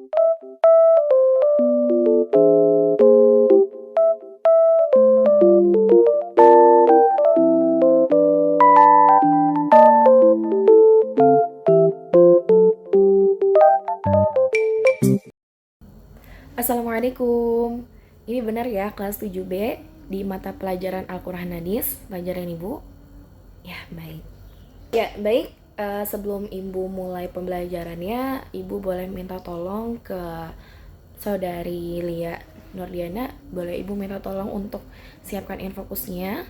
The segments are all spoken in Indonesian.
Assalamualaikum. Ini benar ya kelas 7B di mata pelajaran Al-Quran Hadis, pelajaran Ibu? Ya, baik. Sebelum Ibu mulai pembelajarannya, Ibu boleh minta tolong ke saudari Lia Nurdiana. Boleh Ibu minta tolong untuk siapkan infokusnya,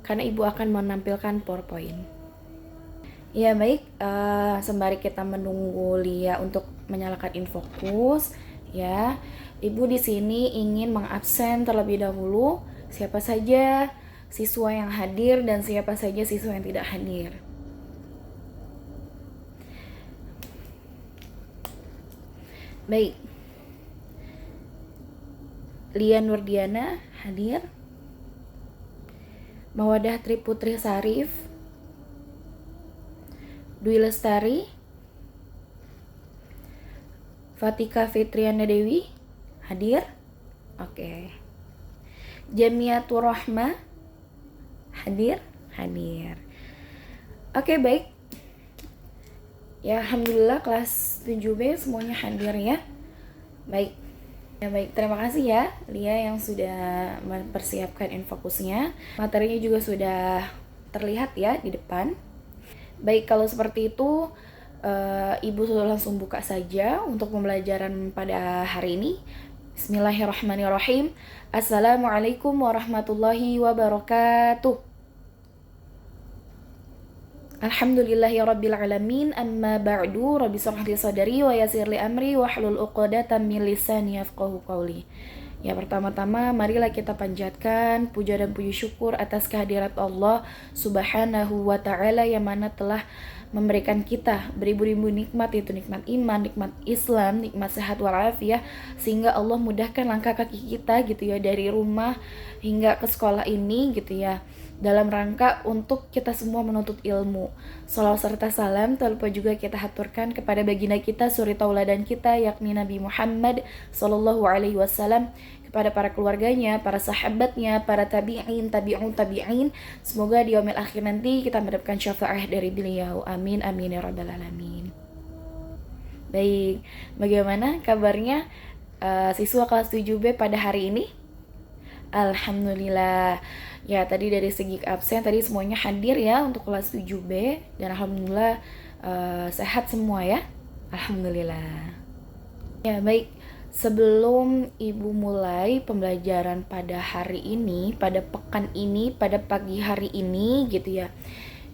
karena Ibu akan menampilkan PowerPoint. Ya, baik. Sembari kita menunggu Lia untuk menyalakan infokus, ya, Ibu di sini ingin mengabsen terlebih dahulu siapa saja siswa yang hadir dan siapa saja siswa yang tidak hadir. Baik. Lia Nurdiana hadir. Mawadah Triputri Sarif. Dwi Lestari. Fatika Fitriana Dewi hadir. Oke. Jamiatur Rahma hadir. Oke, baik. Ya, alhamdulillah kelas 7B semuanya hadir ya. Baik. Ya, baik, terima kasih ya Lia yang sudah mempersiapkan infokusnya. Materinya juga sudah terlihat ya di depan. Baik, kalau seperti itu Ibu sudah langsung buka saja untuk pembelajaran pada hari ini. Bismillahirrahmanirrahim. Assalamualaikum warahmatullahi wabarakatuh. Alhamdulillahirabbil alamin. Amma ba'du. Rabbi shrah li sadri wa yassir li amri wahlul 'uqdatam min lisani yafqahu qawli. Ya, pertama-tama marilah kita panjatkan puja dan puji syukur atas kehadirat Allah Subhanahu wa ta'ala yang mana telah memberikan kita beribu-ribu nikmat, yaitu nikmat iman, nikmat Islam, nikmat sehat walafiat, sehingga Allah mudahkan langkah kaki kita gitu ya dari rumah hingga ke sekolah ini gitu ya, dalam rangka untuk kita semua menuntut ilmu. Salawat serta salam tak lupa juga kita haturkan kepada baginda kita, suri tauladan kita, yakni Nabi Muhammad sallallahu alaihi wasallam, kepada para keluarganya, para sahabatnya, para tabi'in, tabi'in. Semoga di yaumil akhir nanti kita mendapatkan syafaat dari beliau. Amin, amin ya rabbal alamin. Baik, bagaimana kabarnya siswa kelas 7B pada hari ini? Alhamdulillah. Ya, tadi dari segi absen tadi semuanya hadir ya untuk kelas 7B, dan alhamdulillah sehat semua ya. Alhamdulillah. Ya, baik. Sebelum Ibu mulai pembelajaran pada hari ini, pada pekan ini, pada pagi hari ini gitu ya,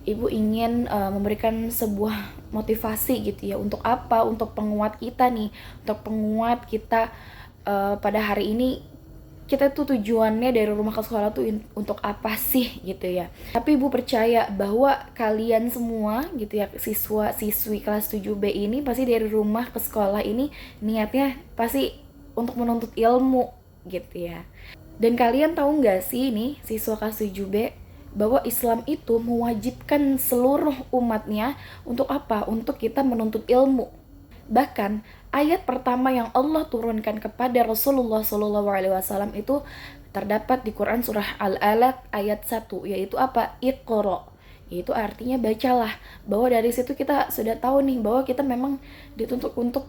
Ibu ingin memberikan sebuah motivasi gitu ya. Untuk apa? Untuk penguat kita nih, untuk penguat kita pada hari ini. Kita tuh tujuannya dari rumah ke sekolah tuh untuk apa sih gitu ya. Tapi Ibu percaya bahwa kalian semua gitu ya, siswa-siswi kelas 7B ini pasti dari rumah ke sekolah ini niatnya pasti untuk menuntut ilmu gitu ya. Dan kalian tahu nggak sih nih siswa kelas 7B, bahwa Islam itu mewajibkan seluruh umatnya untuk apa? Untuk kita menuntut ilmu. Bahkan ayat pertama yang Allah turunkan kepada Rasulullah SAW itu terdapat di Quran surah Al-Alaq ayat 1, yaitu apa? Iqra, yaitu artinya bacalah. Bahwa dari situ kita sudah tahu nih bahwa kita memang dituntut untuk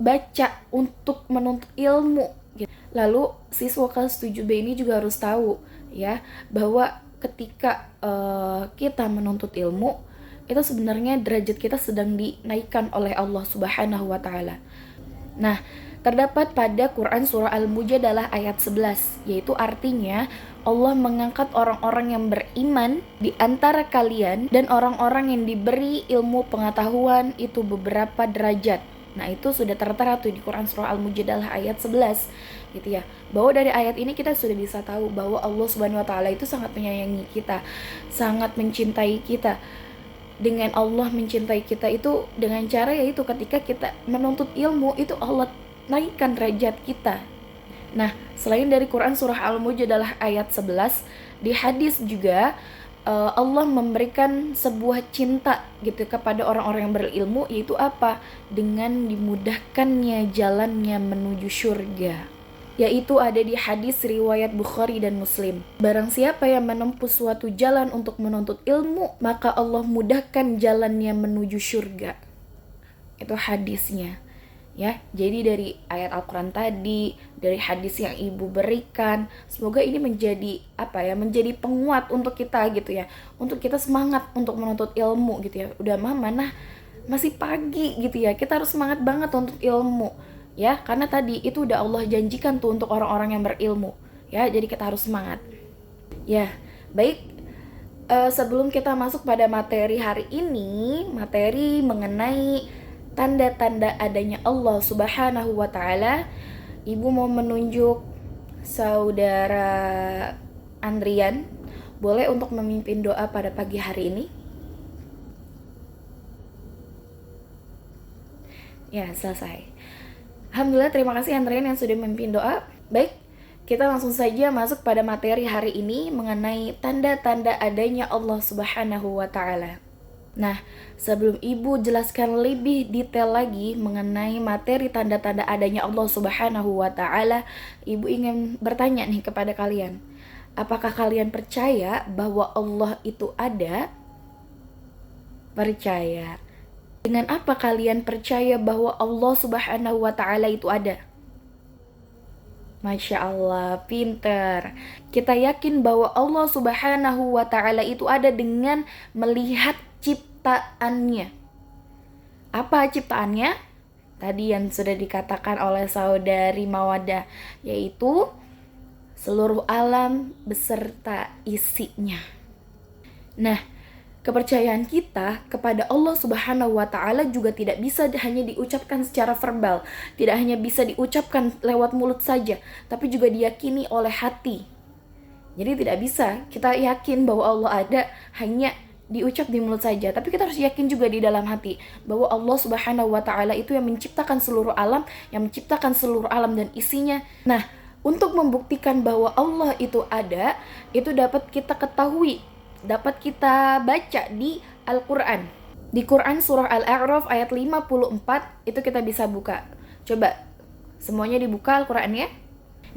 baca, untuk menuntut ilmu. Lalu siswa kelas 7B ini juga harus tahu ya, bahwa ketika kita menuntut ilmu, itu sebenarnya derajat kita sedang dinaikkan oleh Allah Subhanahu wa ta'ala. Nah, terdapat pada Quran surah Al-Mujadalah ayat 11, yaitu artinya Allah mengangkat orang-orang yang beriman di antara kalian dan orang-orang yang diberi ilmu pengetahuan itu beberapa derajat. Nah, itu sudah tertera tuh di Quran surah Al-Mujadalah ayat 11 gitu ya. Bahwa dari ayat ini kita sudah bisa tahu bahwa Allah Subhanahu wa ta'ala itu sangat menyayangi kita, sangat mencintai kita. Dengan Allah mencintai kita itu dengan cara yaitu ketika kita menuntut ilmu itu Allah naikkan derajat kita. Nah, selain dari Quran surah Al-Mujadalah ayat 11, di hadis juga Allah memberikan sebuah cinta gitu kepada orang-orang yang berilmu, yaitu apa? Dengan dimudahkannya jalannya menuju surga. Yaitu ada di hadis riwayat Bukhari dan Muslim. Barang siapa yang menempuh suatu jalan untuk menuntut ilmu, maka Allah mudahkan jalannya menuju surga. Itu hadisnya. Ya, jadi dari ayat Al-Quran tadi, dari hadis yang ibu berikan, semoga ini menjadi menjadi penguat untuk kita gitu ya, untuk kita semangat untuk menuntut ilmu gitu ya. Udah mana masih pagi gitu ya, kita harus semangat banget untuk ilmu ya, karena tadi itu udah Allah janjikan tuh untuk orang-orang yang berilmu ya, jadi kita harus semangat ya. Baik, sebelum kita masuk pada materi hari ini, materi mengenai tanda-tanda adanya Allah Subhanahu wa Ta'ala, ibu mau menunjuk saudara Andrian, boleh untuk memimpin doa pada pagi hari ini? Ya, selesai. Alhamdulillah, terima kasih Andrian yang sudah memimpin doa. Baik, kita langsung saja masuk pada materi hari ini mengenai tanda-tanda adanya Allah Subhanahu wa Ta'ala. Nah, sebelum ibu jelaskan lebih detail lagi mengenai materi tanda-tanda adanya Allah Subhanahu wa Ta'ala, ibu ingin bertanya nih kepada kalian. Apakah kalian percaya bahwa Allah itu ada? Percaya. Dengan apa kalian percaya bahwa Allah Subhanahu wa Ta'ala itu ada? Masya Allah, pinter. Kita yakin bahwa Allah Subhanahu wa Ta'ala itu ada dengan melihat ciptaannya. Apa ciptaannya? Tadi yang sudah dikatakan oleh saudari Mawadah, yaitu seluruh alam beserta isinya. Nah, kepercayaan kita kepada Allah Subhanahu wa Ta'ala juga tidak bisa hanya diucapkan secara verbal, tidak hanya bisa diucapkan lewat mulut saja, tapi juga diyakini oleh hati. Jadi tidak bisa kita yakin bahwa Allah ada hanya diucap di mulut saja, tapi kita harus yakin juga di dalam hati bahwa Allah Subhanahu wa Ta'ala itu yang menciptakan seluruh alam, yang menciptakan seluruh alam dan isinya. Nah, untuk membuktikan bahwa Allah itu ada, itu dapat kita ketahui, dapat kita baca di Al-Quran. Di Quran surah Al-A'raf ayat 54, itu kita bisa buka. Coba semuanya dibuka Al-Quran ya.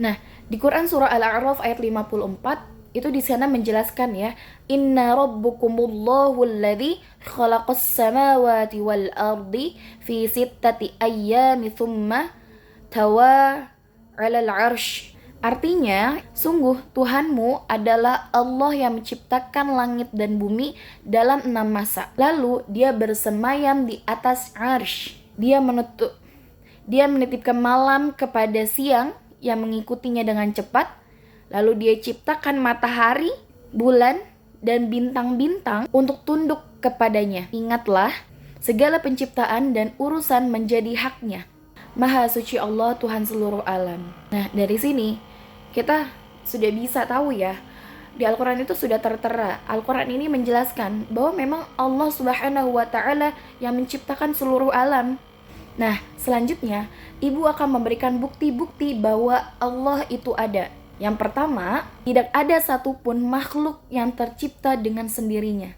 Nah, di Quran surah Al-A'raf ayat 54, itu di sana menjelaskan ya, inna rabbukumullahu alladzi khalaqas samawati wal ardi fi sittati ayyami thumma tawa 'alal 'arsy. Artinya, sungguh Tuhanmu adalah Allah yang menciptakan langit dan bumi dalam 6 masa. Lalu dia bersemayam di atas 'arsy. Dia menitipkan malam kepada siang yang mengikutinya dengan cepat. Lalu dia ciptakan matahari, bulan, dan bintang-bintang untuk tunduk kepadanya. Ingatlah, segala penciptaan dan urusan menjadi haknya. Maha suci Allah, Tuhan seluruh alam. Nah, dari sini kita sudah bisa tahu ya, di Al-Quran itu sudah tertera. Al-Quran ini menjelaskan bahwa memang Allah Subhanahu wa Ta'ala yang menciptakan seluruh alam. Nah, selanjutnya, ibu akan memberikan bukti-bukti bahwa Allah itu ada. Yang pertama, tidak ada satupun makhluk yang tercipta dengan sendirinya.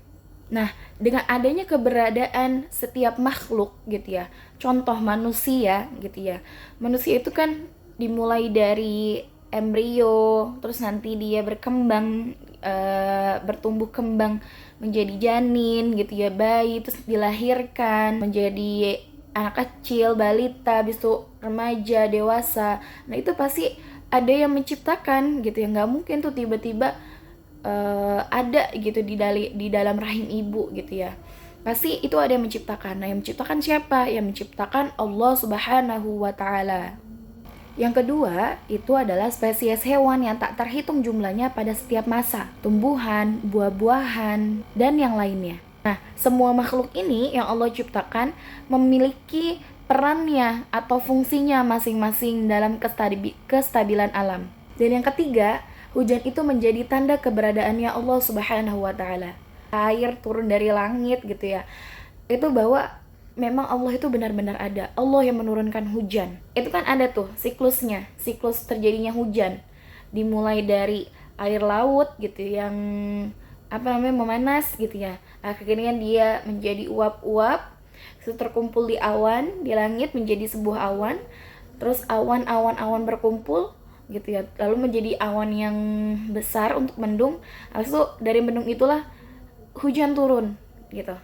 Nah, dengan adanya keberadaan setiap makhluk gitu ya, contoh manusia gitu ya. Manusia itu kan dimulai dari embrio, terus nanti dia berkembang, bertumbuh kembang menjadi janin gitu ya, bayi, terus dilahirkan menjadi anak kecil, balita, habis itu remaja, dewasa. Nah, itu pasti ada yang menciptakan gitu ya, nggak mungkin tuh tiba-tiba ada gitu di dalam rahim ibu gitu ya. Pasti itu ada yang menciptakan. Nah, yang menciptakan siapa? Yang menciptakan Allah Subhanahu wa Ta'ala. Yang kedua, itu adalah spesies hewan yang tak terhitung jumlahnya pada setiap masa, tumbuhan, buah-buahan, dan yang lainnya. Nah, semua makhluk ini yang Allah ciptakan memiliki perannya atau fungsinya masing-masing dalam kestabilan alam. Dan yang ketiga, hujan itu menjadi tanda keberadaannya Allah Subhanahu wa Ta'ala. Air turun dari langit gitu ya, itu bahwa memang Allah itu benar-benar ada. Allah yang menurunkan hujan. Itu kan ada tuh siklusnya, siklus terjadinya hujan. Dimulai dari air laut gitu yang memanas gitu ya. Akhirnya dia menjadi uap-uap, itu terkumpul di awan, di langit menjadi sebuah awan. Terus awan berkumpul gitu ya, lalu menjadi awan yang besar untuk mendung. Habis itu dari mendung itulah hujan turun gitu.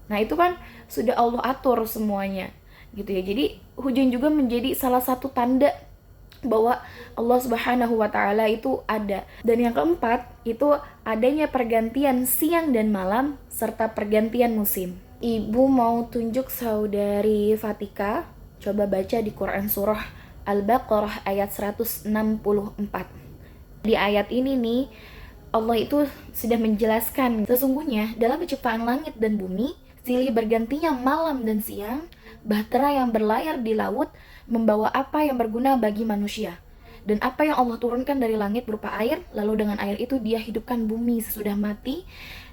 Nah itu kan sudah Allah atur semuanya gitu ya. Jadi hujan juga menjadi salah satu tanda bahwa Allah Subhanahu wa taala itu ada. Dan yang keempat itu adanya pergantian siang dan malam serta pergantian musim. Ibu mau tunjuk saudari Fatika, coba baca di Quran surah Al-Baqarah ayat 164. Di ayat ini nih Allah itu sudah menjelaskan sesungguhnya dalam penciptaan langit dan bumi, silih bergantinya malam dan siang, bahtera yang berlayar di laut membawa apa yang berguna bagi manusia. Dan apa yang Allah turunkan dari langit berupa air, lalu dengan air itu dia hidupkan bumi sesudah mati,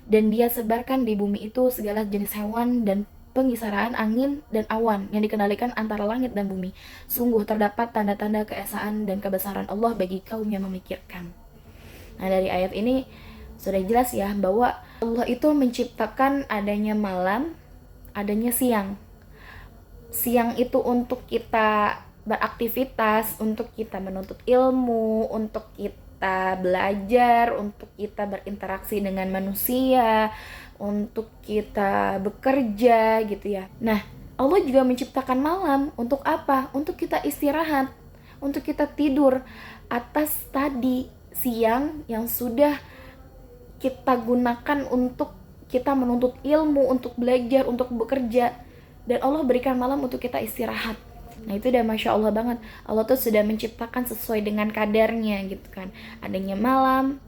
dan dia sebarkan di bumi itu segala jenis hewan dan pengisaraan angin dan awan yang dikendalikan antara langit dan bumi. Sungguh terdapat tanda-tanda keesaan dan kebesaran Allah bagi kaum yang memikirkan. Nah dari ayat ini sudah jelas ya bahwa Allah itu menciptakan adanya malam, adanya siang. Siang itu untuk kita beraktivitas, untuk kita menuntut ilmu, untuk kita belajar, untuk kita berinteraksi dengan manusia, untuk kita bekerja gitu ya. Nah, Allah juga menciptakan malam untuk apa? Untuk kita istirahat, untuk kita tidur atas tadi siang yang sudah kita gunakan untuk kita menuntut ilmu, untuk belajar, untuk bekerja. Dan Allah berikan malam untuk kita istirahat. Nah itu udah Masya Allah banget. Allah tuh sudah menciptakan sesuai dengan kadarnya gitu kan. Adanya malam,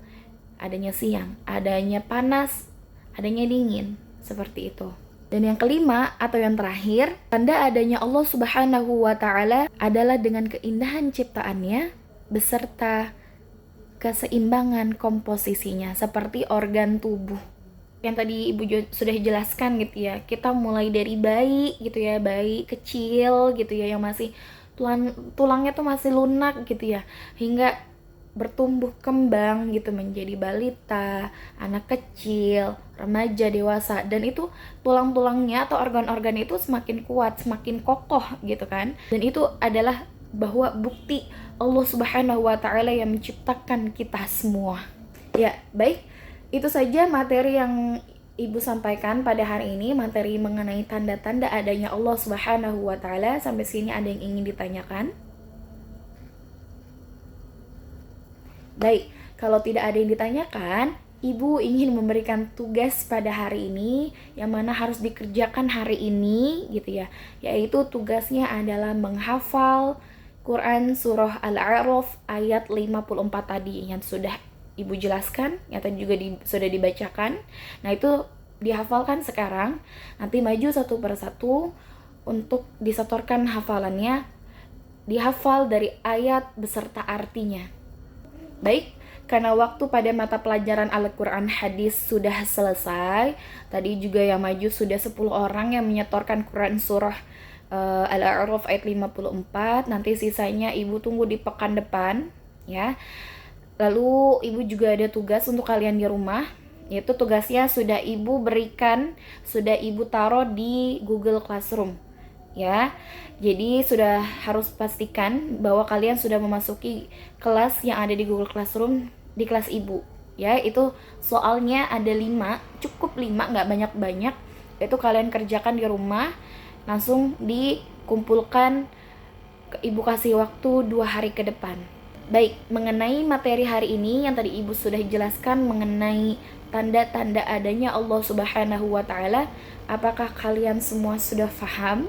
adanya siang, adanya panas, adanya dingin. Seperti itu. Dan yang kelima atau yang terakhir, tanda adanya Allah Subhanahu wa ta'ala adalah dengan keindahan ciptaannya beserta keseimbangan komposisinya seperti organ tubuh. Yang tadi Ibu sudah jelaskan gitu ya, kita mulai dari bayi gitu ya, bayi kecil gitu ya, yang masih tulangnya tuh masih lunak gitu ya, hingga bertumbuh kembang gitu menjadi balita, anak kecil, remaja, dewasa. Dan itu tulang-tulangnya atau organ-organ itu semakin kuat, semakin kokoh gitu kan. Dan itu adalah bahwa bukti Allah Subhanahu wa ta'ala yang menciptakan kita semua. Ya, baik. Itu saja materi yang Ibu sampaikan pada hari ini, materi mengenai tanda-tanda adanya Allah Subhanahu wa ta'ala. Sampai sini ada yang ingin ditanyakan? Baik, kalau tidak ada yang ditanyakan, Ibu ingin memberikan tugas pada hari ini yang mana harus dikerjakan hari ini gitu ya. Yaitu tugasnya adalah menghafal Quran surah Al-A'raf ayat 54 tadi yang sudah Ibu jelaskan, yang tadi juga sudah dibacakan. Nah itu dihafalkan sekarang, nanti maju satu persatu untuk disetorkan hafalannya, dihafal dari ayat beserta artinya. Baik, karena waktu pada mata pelajaran Al-Quran hadis sudah selesai, tadi juga yang maju sudah 10 orang yang menyetorkan Quran surah Al-A'raf ayat 54, nanti sisanya Ibu tunggu di pekan depan ya. Lalu Ibu juga ada tugas untuk kalian di rumah, yaitu tugasnya sudah Ibu berikan, sudah Ibu taruh di Google Classroom ya. Jadi sudah harus pastikan bahwa kalian sudah memasuki kelas yang ada di Google Classroom di kelas Ibu ya. Itu soalnya ada 5, cukup 5, nggak banyak-banyak. Itu kalian kerjakan di rumah, langsung dikumpulkan, Ibu kasih waktu 2 hari ke depan. Baik, mengenai materi hari ini yang tadi Ibu sudah jelaskan mengenai tanda-tanda adanya Allah Subhanahu wa ta'ala, apakah kalian semua sudah paham?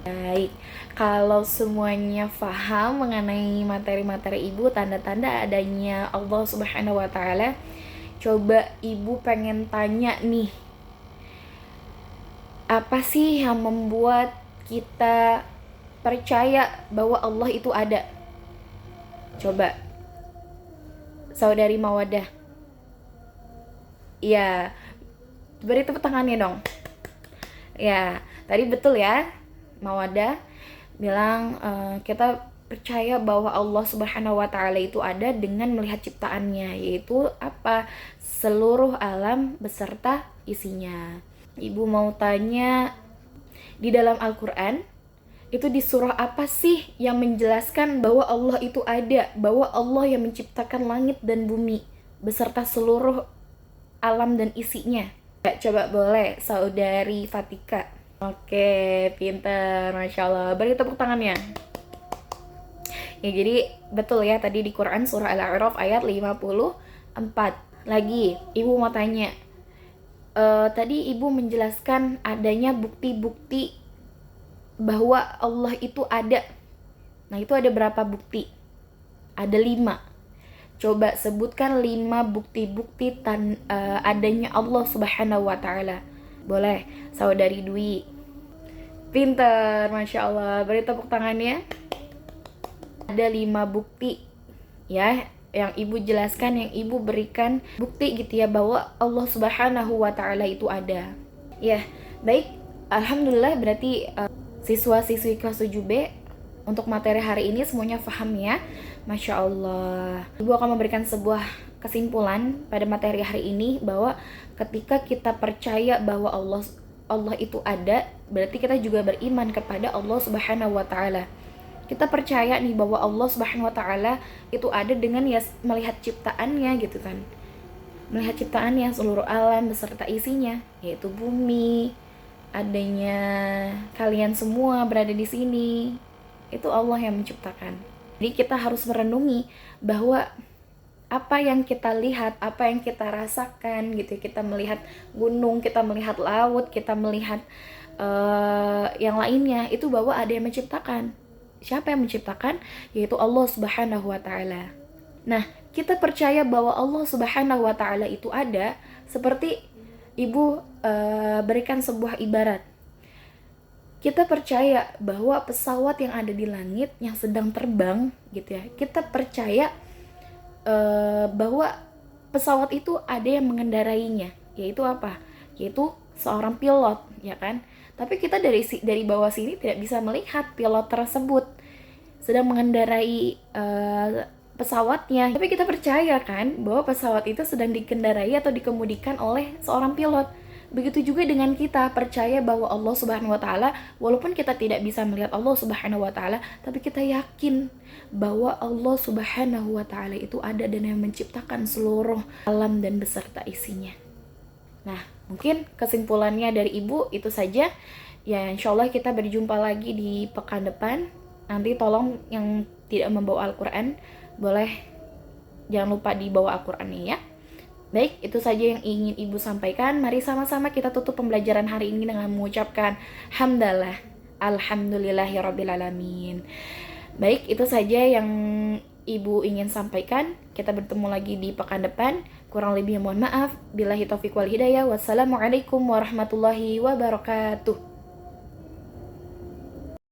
Baik, kalau semuanya paham mengenai materi-materi Ibu, tanda-tanda adanya Allah Subhanahu wa ta'ala, coba Ibu pengen tanya nih, apa sih yang membuat kita percaya bahwa Allah itu ada? Coba Saudari Mawadah. Ya, beri tepuk tangannya dong. Ya, tadi betul ya Mawadah bilang kita percaya bahwa Allah Subhanahu wa taala itu ada dengan melihat ciptaannya, yaitu apa? Seluruh alam beserta isinya. Ibu mau tanya, di dalam Al-Qur'an itu di surah apa sih yang menjelaskan bahwa Allah itu ada, bahwa Allah yang menciptakan langit dan bumi beserta seluruh alam dan isinya? Ya, coba boleh saudari Fatika. Oke, pinter, Masya Allah. Beri tepuk tangannya. Ya, jadi betul ya, tadi di Quran surah Al-A'raf ayat 54. Lagi, ibu mau tanya. Tadi ibu menjelaskan adanya bukti-bukti bahwa Allah itu ada. Nah, itu ada berapa bukti? Ada 5. Coba sebutkan 5 bukti-bukti adanya Allah Subhanahu wa taala. Boleh, saudari Dwi. Pinter, Masya Allah. Beri tepuk tangannya. Ada 5 bukti ya, yang ibu jelaskan, yang ibu berikan bukti gitu ya, bahwa Allah Subhanahu wa taala itu ada. Ya, baik. Alhamdulillah, berarti siswa-siswi kelas 7B untuk materi hari ini semuanya paham ya. Masya Allah. Ibu akan memberikan sebuah kesimpulan pada materi hari ini, bahwa ketika kita percaya bahwa Allah itu ada, berarti kita juga beriman kepada Allah Subhanahu wa taala. Kita percaya nih bahwa Allah Subhanahu wa taala itu ada dengan ya melihat ciptaannya gitu kan. Melihat ciptaannya seluruh alam beserta isinya, yaitu bumi, adanya kalian semua berada di sini. Itu Allah yang menciptakan. Jadi kita harus merenungi bahwa apa yang kita lihat, apa yang kita rasakan gitu, kita melihat gunung, kita melihat laut, kita melihat yang lainnya, itu bahwa ada yang menciptakan. Siapa yang menciptakan? Yaitu Allah Subhanahu wa taala. Nah, kita percaya bahwa Allah Subhanahu wa taala itu ada, seperti ibu berikan sebuah ibarat. Kita percaya bahwa pesawat yang ada di langit yang sedang terbang gitu ya, kita percaya bahwa pesawat itu ada yang mengendarainya, yaitu apa? Yaitu seorang pilot, ya kan? Tapi kita dari bawah sini tidak bisa melihat pilot tersebut sedang mengendarai pesawatnya. Tapi kita percaya kan bahwa pesawat itu sedang dikendarai atau dikemudikan oleh seorang pilot. Begitu juga dengan kita percaya bahwa Allah Subhanahu wa taala, walaupun kita tidak bisa melihat Allah Subhanahu wa taala, tapi kita yakin bahwa Allah Subhanahu wa taala itu ada dan yang menciptakan seluruh alam dan beserta isinya. Nah, mungkin kesimpulannya dari ibu itu saja. Ya, insya Allah kita berjumpa lagi di pekan depan. Nanti tolong yang tidak membawa Al-Quran, boleh jangan lupa dibawa Al-Qurannya ya. Baik, itu saja yang ingin ibu sampaikan. Mari sama-sama kita tutup pembelajaran hari ini dengan mengucapkan hamdalah, alhamdulillahirrabbilalamin. Baik, itu saja yang ibu ingin sampaikan. Kita bertemu lagi di pekan depan. Kurang lebih mohon maaf. Billahi taufiq wal hidayah. Wassalamualaikum warahmatullahi wabarakatuh.